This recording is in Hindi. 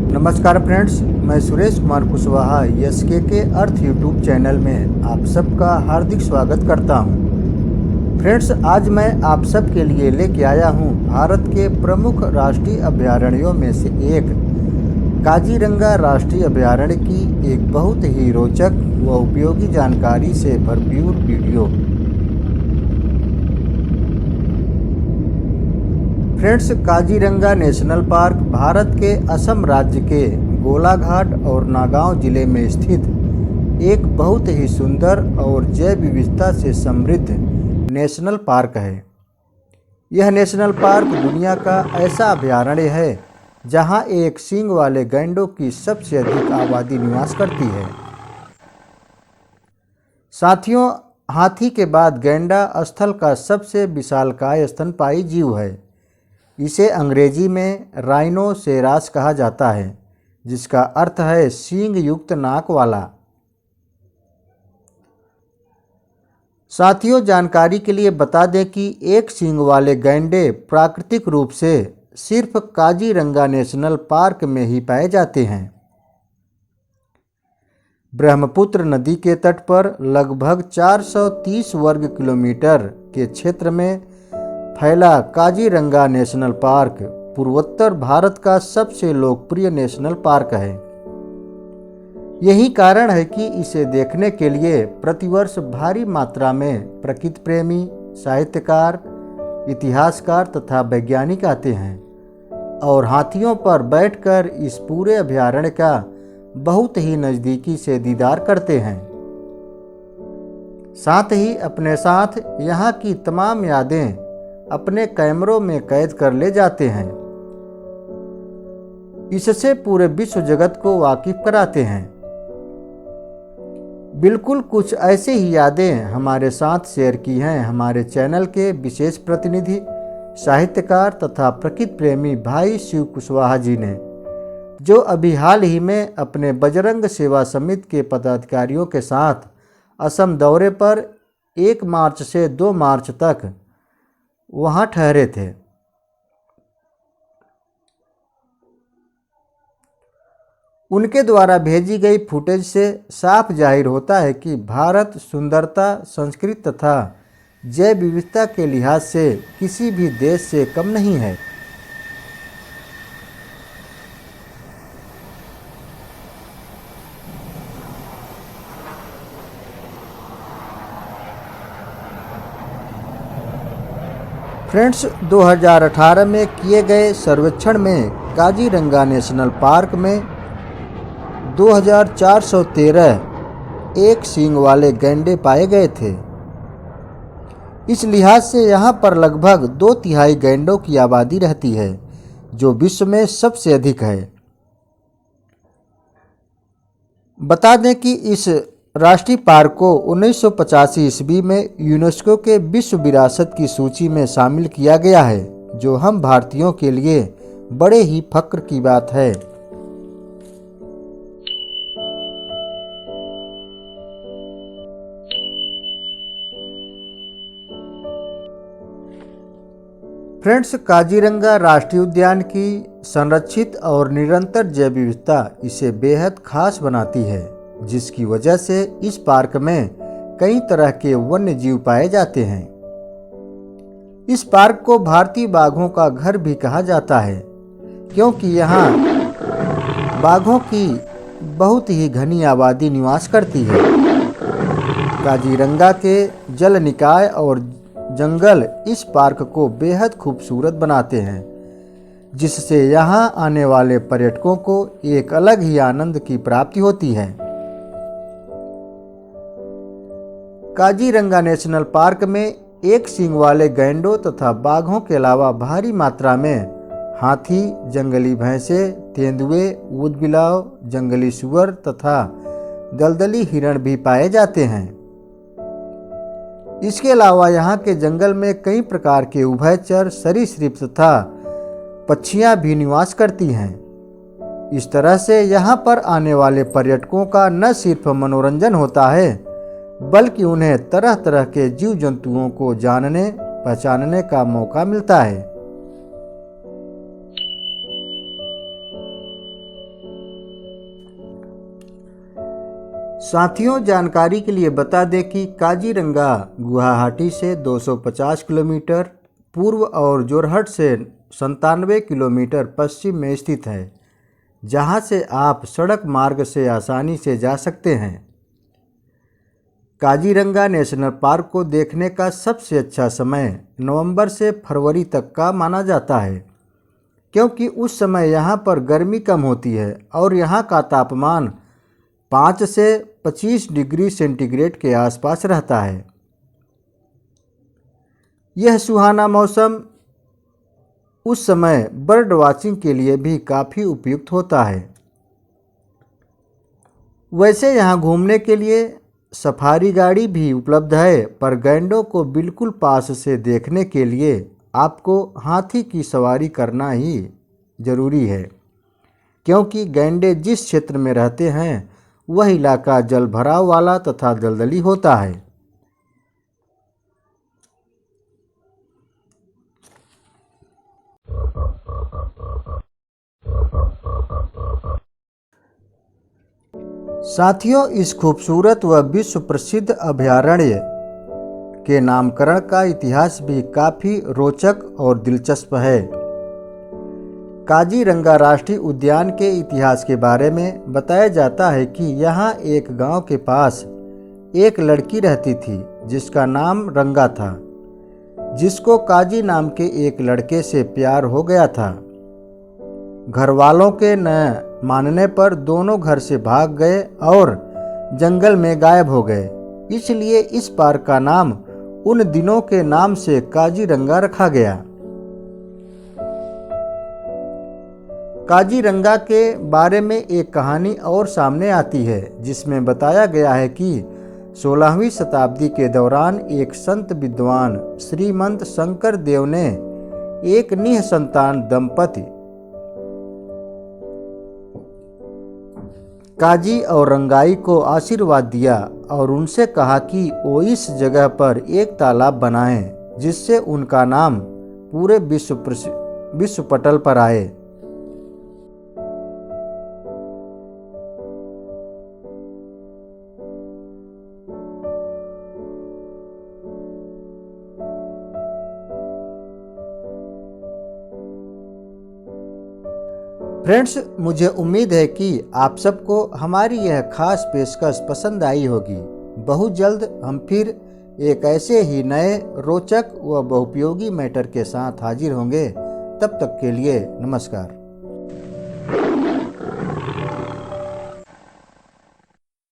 नमस्कार फ्रेंड्स, मैं सुरेश कुमार कुशवाहा एसके अर्थ यूट्यूब चैनल में आप सबका हार्दिक स्वागत करता हूं। फ्रेंड्स, आज मैं आप सब के लिए लेके आया हूं भारत के प्रमुख राष्ट्रीय अभयारण्यों में से एक काजीरंगा राष्ट्रीय अभयारण्य की एक बहुत ही रोचक व उपयोगी जानकारी से भरपूर video. Friends, Kaziranga national park Bharat के असम राज्य के गोलाघाट और नागांव जिले में स्थित एक बहुत ही सुंदर और जैव विविधता से समृद्ध नेशनल पार्क है। यह नेशनल पार्क दुनिया का ऐसा अभयारण्य है जहां एक सींग वाले गैंडों की सबसे अधिक आबादी निवास करती है। साथियों, हाथी के बाद गैंडा स्थल का सबसे विशालकाय स्तनपायी जीव है। इसे अंग्रेजी में राइनोसेरास कहा जाता है, जिसका अर्थ है सींग युक्त नाक वाला। साथियों, जानकारी के लिए बता दें कि एक सींग वाले गैंडे प्राकृतिक रूप से सिर्फ काजीरंगा नेशनल पार्क में ही पाए जाते हैं। ब्रह्मपुत्र नदी के तट पर लगभग 430 वर्ग किलोमीटर के क्षेत्र में फैला काजीरंगा नेशनल पार्क पूर्वोत्तर भारत का सबसे लोकप्रिय नेशनल पार्क है। यही कारण है कि इसे देखने के लिए प्रतिवर्ष भारी मात्रा में प्रकृति प्रेमी, साहित्यकार, इतिहासकार तथा वैज्ञानिक आते हैं और हाथियों पर बैठकर इस पूरे अभयारण्य का बहुत ही नज़दीकी से दीदार करते हैं। साथ ही अपने साथ यहाँ की तमाम यादें अपने कैमरों में कैद कर ले जाते हैं। इससे पूरे विश्व जगत को वाकिफ कराते हैं। बिल्कुल कुछ ऐसे ही यादें हमारे साथ शेयर की हैं हमारे चैनल के विशेष प्रतिनिधि, साहित्यकार तथा प्रकृति प्रेमी भाई शिव कुशवाहा जी ने, जो अभी हाल ही में अपने बजरंग सेवा समिति के पदाधिकारियों के साथ असम दौरे पर 1 मार्च से 2 मार्च तक वहां ठहरे थे। उनके द्वारा भेजी गई फुटेज से साफ जाहिर होता है कि भारत सुंदरता, संस्कृति तथा जैव विविधता के लिहाज से किसी भी देश से कम नहीं है। फ्रेंड्स, 2018 में किए गए सर्वेक्षण में काजीरंगा नेशनल पार्क में 2413 एक सींग वाले गैंडे पाए गए थे। इस लिहाज से यहाँ पर लगभग 2/3 गैंडों की आबादी रहती है, जो विश्व में सबसे अधिक है। बता दें कि इस राष्ट्रीय पार्क को 1985 ईस्वी में यूनेस्को के विश्व विरासत की सूची में शामिल किया गया है, जो हम भारतीयों के लिए बड़े ही फक्र की बात है। फ्रेंड्स, काजीरंगा राष्ट्रीय उद्यान की संरक्षित और निरंतर जैव विविधता इसे बेहद खास बनाती है, जिसकी वजह से इस पार्क में कई तरह के वन्य जीव पाए जाते हैं। इस पार्क को भारतीय बाघों का घर भी कहा जाता है, क्योंकि यहाँ बाघों की बहुत ही घनी आबादी निवास करती है। काजीरंगा के जल निकाय और जंगल इस पार्क को बेहद खूबसूरत बनाते हैं, जिससे यहाँ आने वाले पर्यटकों को एक अलग ही आनंद की प्राप्ति होती है। काजीरंगा नेशनल पार्क में एक सींग वाले गैंडों तथा बाघों के अलावा भारी मात्रा में हाथी, जंगली भैंसे, तेंदुए, ऊदबिलाव, जंगली सुअर तथा दलदली हिरण भी पाए जाते हैं। इसके अलावा यहाँ के जंगल में कई प्रकार के उभयचर सरीसृप तथा पक्षियाँ भी निवास करती हैं। इस तरह से यहाँ पर आने वाले पर्यटकों का न सिर्फ मनोरंजन होता है, बल्कि उन्हें तरह तरह के जीव जंतुओं को जानने पहचानने का मौका मिलता है। साथियों, जानकारी के लिए बता दें कि काजीरंगा गुवाहाटी से 250 किलोमीटर पूर्व और जोरहट से 97 किलोमीटर पश्चिम में स्थित है, जहां से आप सड़क मार्ग से आसानी से जा सकते हैं। काजीरंगा नेशनल पार्क को देखने का सबसे अच्छा समय नवंबर से फरवरी तक का माना जाता है, क्योंकि उस समय यहाँ पर गर्मी कम होती है और यहाँ का तापमान 5 से 25 डिग्री सेंटीग्रेड के आसपास रहता है। यह सुहाना मौसम उस समय बर्ड वाचिंग के लिए भी काफ़ी उपयुक्त होता है। वैसे यहाँ घूमने के लिए सफारी गाड़ी भी उपलब्ध है, पर गैंडों को बिल्कुल पास से देखने के लिए आपको हाथी की सवारी करना ही जरूरी है, क्योंकि गैंडे जिस क्षेत्र में रहते हैं वह इलाका जल भराव वाला तथा दलदली होता है। साथियों, इस खूबसूरत व विश्व प्रसिद्ध अभयारण्य के नामकरण का इतिहास भी काफ़ी रोचक और दिलचस्प है। काजीरंगा राष्ट्रीय उद्यान के इतिहास के बारे में बताया जाता है कि यहाँ एक गांव के पास एक लड़की रहती थी जिसका नाम रंगा था, जिसको काजी नाम के एक लड़के से प्यार हो गया था। घर वालों के न मानने पर दोनों घर से भाग गए और जंगल में गायब हो गए, इसलिए इस पार्क का नाम उन दिनों के नाम से काजीरंगा रखा गया। काजीरंगा के बारे में एक कहानी और सामने आती है, जिसमें बताया गया है कि 16वीं शताब्दी के दौरान एक संत विद्वान श्रीमंत शंकर देव ने एक निःसंतान दंपति काजी और रंगाई को आशीर्वाद दिया और उनसे कहा कि वो इस जगह पर एक तालाब बनाएं, जिससे उनका नाम पूरे विश्व पटल पर आए। फ्रेंड्स, मुझे उम्मीद है कि आप सबको हमारी यह खास पेशकश पसंद आई होगी। बहुत जल्द हम फिर एक ऐसे ही नए रोचक व बहुपयोगी मैटर के साथ हाजिर होंगे। तब तक के लिए नमस्कार।